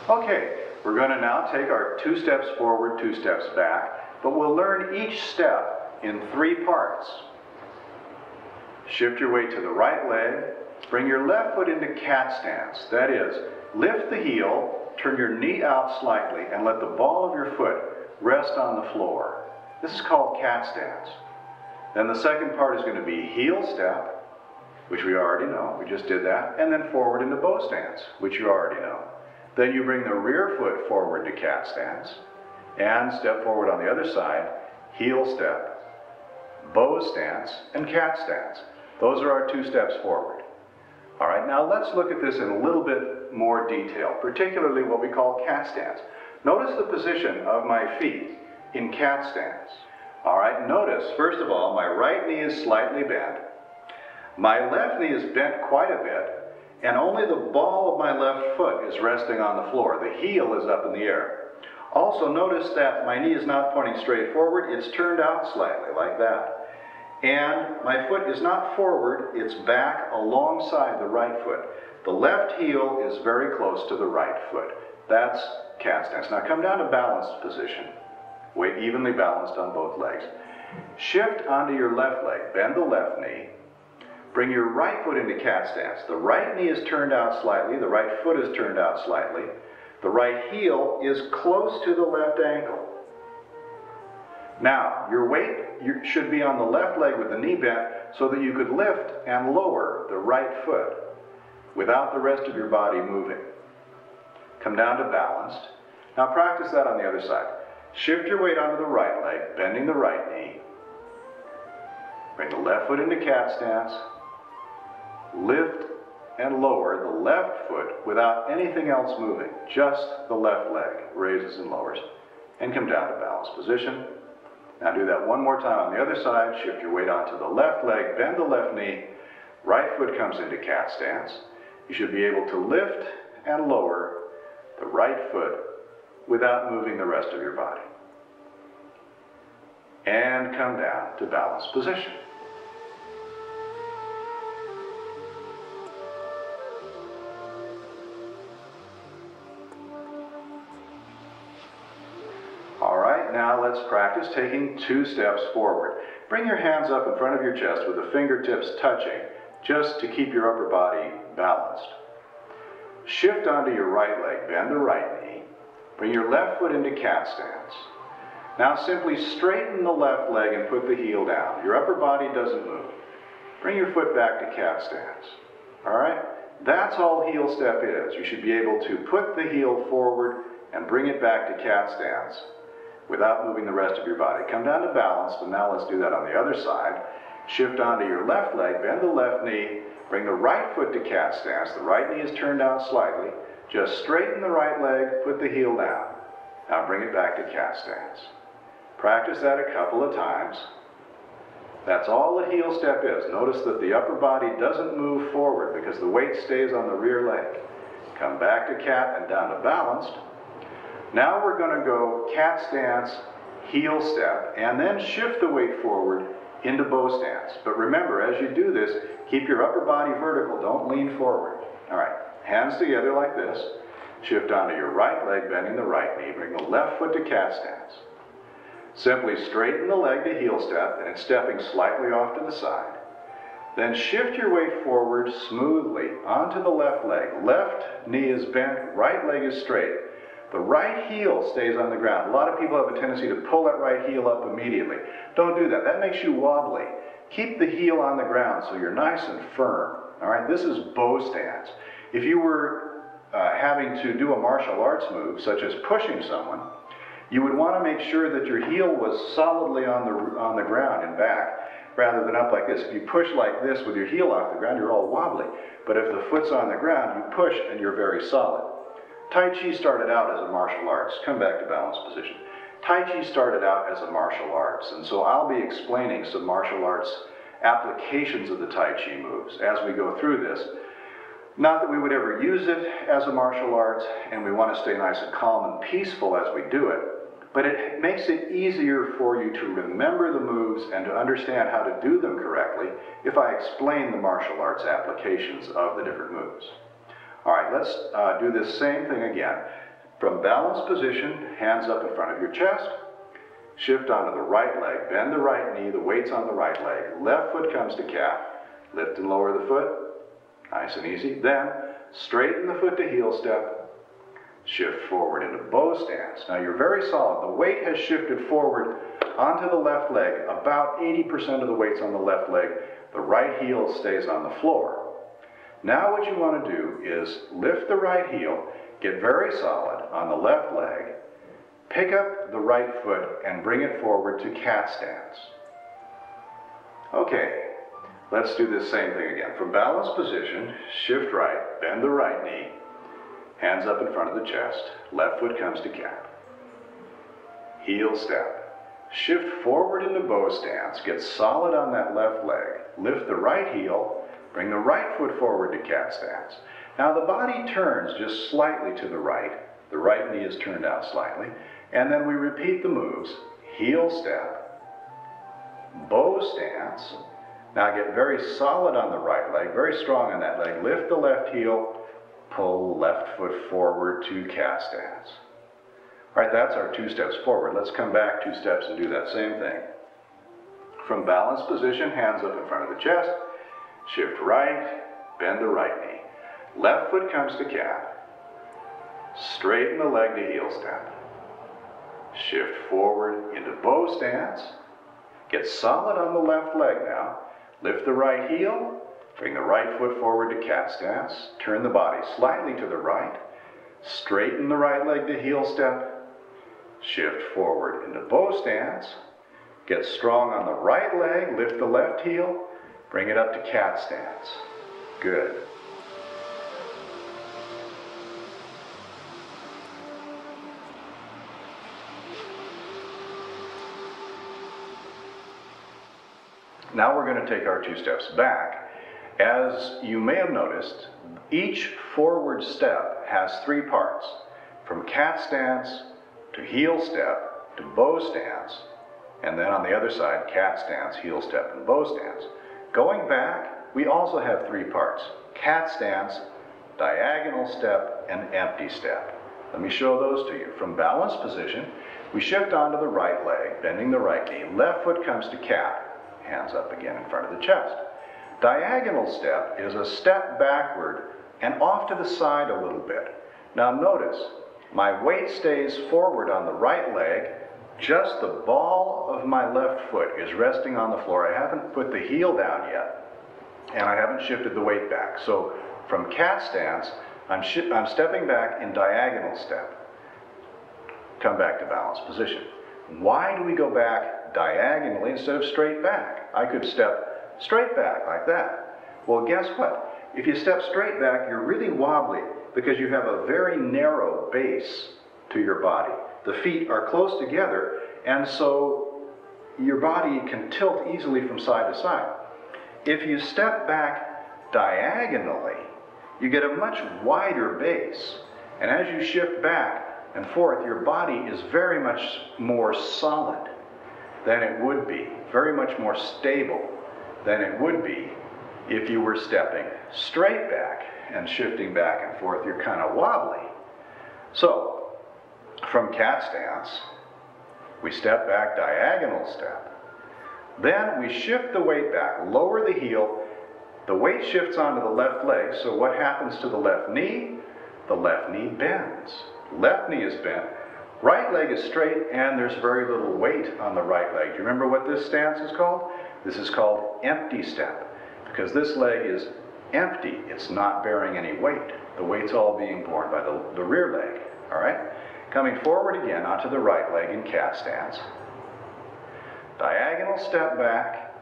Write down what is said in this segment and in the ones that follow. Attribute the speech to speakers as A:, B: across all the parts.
A: Okay, we're going to now take our 2 steps forward, 2 steps back, but we'll learn each step in 3 parts. Shift your weight to the right leg, bring your left foot into cat stance. That is, lift the heel, turn your knee out slightly, and let the ball of your foot rest on the floor. This is called cat stance. Then the second part is going to be heel step, which we already know, we just did that, and then forward into bow stance, which you already know. Then you bring the rear foot forward to cat stance, and step forward on the other side, heel step, bow stance, and cat stance. Those are our 2 steps forward. All right, now let's look at this in a little bit more detail, particularly what we call cat stance. Notice the position of my feet in cat stance. All right, notice, first of all, my right knee is slightly bent. My left knee is bent quite a bit, and only the ball of my left foot is resting on the floor. The heel is up in the air. Also notice that my knee is not pointing straight forward, it's turned out slightly, like that. And my foot is not forward, it's back alongside the right foot. The left heel is very close to the right foot. That's cat stance. Now come down to balanced position. Weight evenly balanced on both legs. Shift onto your left leg, bend the left knee. Bring your right foot into cat stance. The right knee is turned out slightly, the right foot is turned out slightly. The right heel is close to the left ankle. Now, your weight should be on the left leg with the knee bent so that you could lift and lower the right foot without the rest of your body moving. Come down to balanced. Now practice that on the other side. Shift your weight onto the right leg, bending the right knee. Bring the left foot into cat stance. Lift and lower the left foot without anything else moving. Just the left leg raises and lowers. And come down to balanced position. Now do that one more time on the other side. Shift your weight onto the left leg, bend the left knee. Right foot comes into cat stance. You should be able to lift and lower the right foot without moving the rest of your body. And come down to balanced position. All right, now let's practice taking 2 steps forward. Bring your hands up in front of your chest with the fingertips touching, just to keep your upper body balanced. Shift onto your right leg, bend the right knee. Bring your left foot into cat stance. Now simply straighten the left leg and put the heel down. Your upper body doesn't move. Bring your foot back to cat stance. All right? That's all heel step is. You should be able to put the heel forward and bring it back to cat stance without moving the rest of your body. Come down to balanced, and now let's do that on the other side. Shift onto your left leg, bend the left knee, bring the right foot to cat stance. The right knee is turned out slightly. Just straighten the right leg, put the heel down. Now bring it back to cat stance. Practice that a couple of times. That's all the heel step is. Notice that the upper body doesn't move forward because the weight stays on the rear leg. Come back to cat and down to balanced. Now we're going to go cat stance, heel step, and then shift the weight forward into bow stance. But remember, as you do this, keep your upper body vertical. Don't lean forward. All right, hands together like this. Shift onto your right leg, bending the right knee. Bring the left foot to cat stance. Simply straighten the leg to heel step, and it's stepping slightly off to the side. Then shift your weight forward smoothly onto the left leg. Left knee is bent, right leg is straight. The right heel stays on the ground. A lot of people have a tendency to pull that right heel up immediately. Don't do that. That makes you wobbly. Keep the heel on the ground so you're nice and firm. All right, this is bow stance. If you were having to do a martial arts move, such as pushing someone, you would want to make sure that your heel was solidly on the ground and back, rather than up like this. If you push like this with your heel off the ground, you're all wobbly. But if the foot's on the ground, you push and you're very solid. Tai Chi started out as a martial arts. Come back to balanced position. Tai Chi started out as a martial arts, and so I'll be explaining some martial arts applications of the Tai Chi moves as we go through this. Not that we would ever use it as a martial arts, and we want to stay nice and calm and peaceful as we do it, but it makes it easier for you to remember the moves and to understand how to do them correctly if I explain the martial arts applications of the different moves. All right, let's do this same thing again. From balanced position, hands up in front of your chest. Shift onto the right leg, bend the right knee, the weight's on the right leg. Left foot comes to calf. Lift and lower the foot, nice and easy. Then, straighten the foot to heel step. Shift forward into bow stance. Now you're very solid. The weight has shifted forward onto the left leg. About 80% of the weight's on the left leg. The right heel stays on the floor. Now what you want to do is lift the right heel, get very solid on the left leg, pick up the right foot and bring it forward to cat stance. Okay, let's do this same thing again. From balanced position, shift right, bend the right knee, hands up in front of the chest, left foot comes to cat. Heel step. Shift forward into bow stance, get solid on that left leg, lift the right heel, bring the right foot forward to cat stance. Now the body turns just slightly to the right knee is turned out slightly, and then we repeat the moves, heel step, bow stance. Now get very solid on the right leg, very strong on that leg, lift the left heel, pull left foot forward to cat stance. All right, that's our 2 steps forward. Let's come back 2 steps and do that same thing. From balanced position, hands up in front of the chest, shift right, bend the right knee. Left foot comes to cat. Straighten the leg to heel step. Shift forward into bow stance. Get solid on the left leg now. Lift the right heel, bring the right foot forward to cat stance. Turn the body slightly to the right. Straighten the right leg to heel step. Shift forward into bow stance. Get strong on the right leg, lift the left heel, bring it up to cat stance. Good. Now we're going to take our 2 steps back. As you may have noticed, each forward step has 3 parts. From cat stance to heel step to bow stance, and then on the other side, cat stance, heel step, and bow stance. Going back, we also have 3 parts. Cat stance, diagonal step, and empty step. Let me show those to you. From balanced position, we shift onto the right leg, bending the right knee. Left foot comes to cat. Hands up again in front of the chest. Diagonal step is a step backward and off to the side a little bit. Now notice, my weight stays forward on the right leg, just the ball of my left foot is resting on the floor. I haven't put the heel down yet, and I haven't shifted the weight back. So from cat stance, I'm stepping back in diagonal step. Come back to balanced position. Why do we go back diagonally instead of straight back? I could step straight back like that. Well, guess what? If you step straight back, you're really wobbly because you have a very narrow base to your body. The feet are close together, and so your body can tilt easily from side to side. If you step back diagonally, you get a much wider base, and as you shift back and forth, your body is very much more solid than it would be, very much more stable than it would be if you were stepping straight back and shifting back and forth. You're kind of wobbly. So, from cat stance, we step back, diagonal step. Then we shift the weight back, lower the heel. The weight shifts onto the left leg, so what happens to the left knee? The left knee bends. Left knee is bent, right leg is straight, and there's very little weight on the right leg. Do you remember what this stance is called? This is called empty step, because this leg is empty. It's not bearing any weight. The weight's all being borne by the rear leg, all right? Coming forward again onto the right leg in cat stance. Diagonal step back,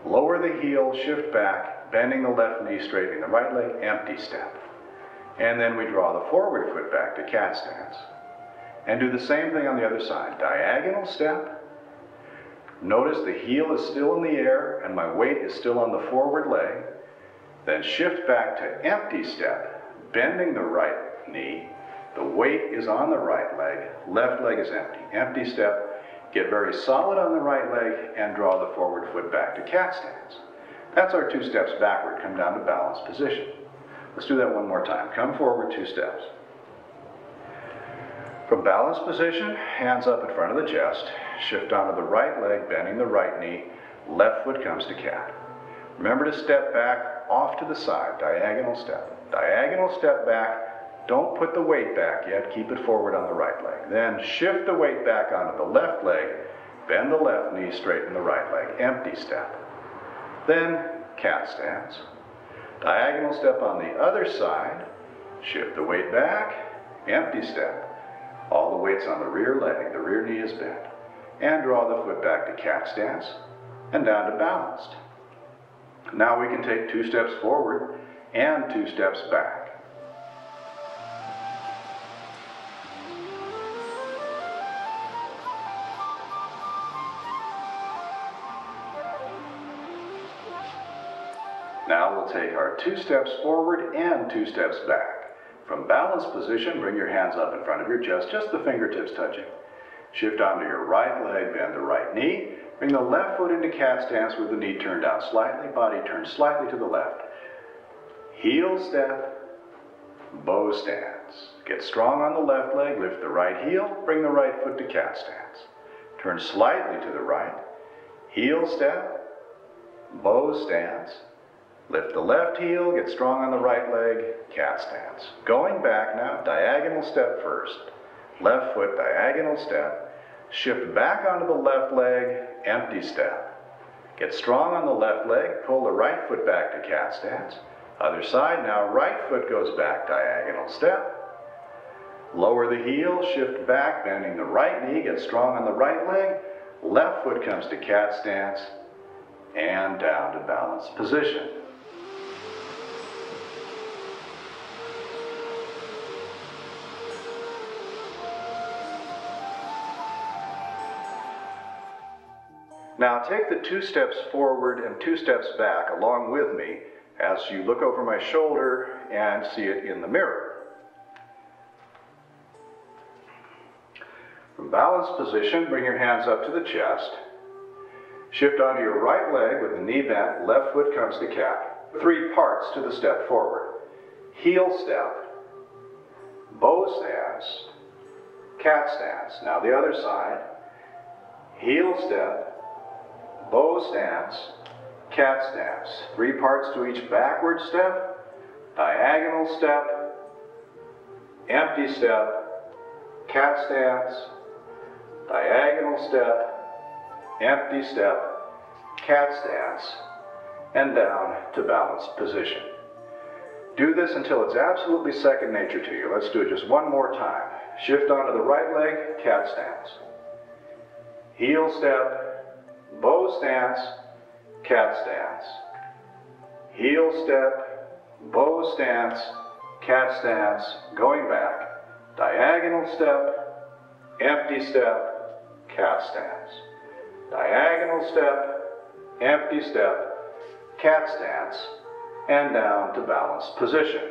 A: lower the heel, shift back, bending the left knee, straightening the right leg, empty step. And then we draw the forward foot back to cat stance. And do the same thing on the other side. Diagonal step. Notice the heel is still in the air and my weight is still on the forward leg. Then shift back to empty step, bending the right knee. The weight is on the right leg. Left leg is empty. Empty step. Get very solid on the right leg and draw the forward foot back to cat stance. That's our 2 steps backward. Come down to balanced position. Let's do that one more time. Come forward 2 steps. From balanced position, hands up in front of the chest, shift onto the right leg, bending the right knee, left foot comes to cat. Remember to step back off to the side, diagonal step. Diagonal step back, don't put the weight back yet, keep it forward on the right leg. Then shift the weight back onto the left leg, bend the left knee, straighten the right leg, empty step. Then cat stance. Diagonal step on the other side, shift the weight back, empty step. All the weight's on the rear leg, the rear knee is bent. And draw the foot back to cat stance and down to balanced. Now we can take 2 steps forward and 2 steps back. Now we'll take our 2 steps forward and 2 steps back. From balanced position, bring your hands up in front of your chest, just the fingertips touching. Shift onto your right leg, bend the right knee. Bring the left foot into cat stance with the knee turned out slightly, body turned slightly to the left. Heel step, bow stance. Get strong on the left leg, lift the right heel, bring the right foot to cat stance. Turn slightly to the right. Heel step, bow stance. Lift the left heel, get strong on the right leg, cat stance. Going back now, diagonal step first. Left foot, diagonal step. Shift back onto the left leg, empty step. Get strong on the left leg, pull the right foot back to cat stance. Other side, now right foot goes back, diagonal step. Lower the heel, shift back, bending the right knee, get strong on the right leg. Left foot comes to cat stance and down to balanced position. Now take the 2 steps forward and 2 steps back along with me as you look over my shoulder and see it in the mirror. From balanced position, bring your hands up to the chest. Shift onto your right leg with the knee bent, left foot comes to cat. 3 parts to the step forward. Heel step, bow stance, cat stance. Now the other side. Heel step, bow stance, cat stance. 3 parts to each backward step, diagonal step, empty step, cat stance, diagonal step, empty step, cat stance, and down to balanced position. Do this until it's absolutely second nature to you. Let's do it just one more time. Shift onto the right leg, cat stance. Heel step, bow stance, cat stance. Heel step, bow stance, cat stance, going back. Diagonal step, empty step, cat stance. Diagonal step, empty step, cat stance, and down to balanced position.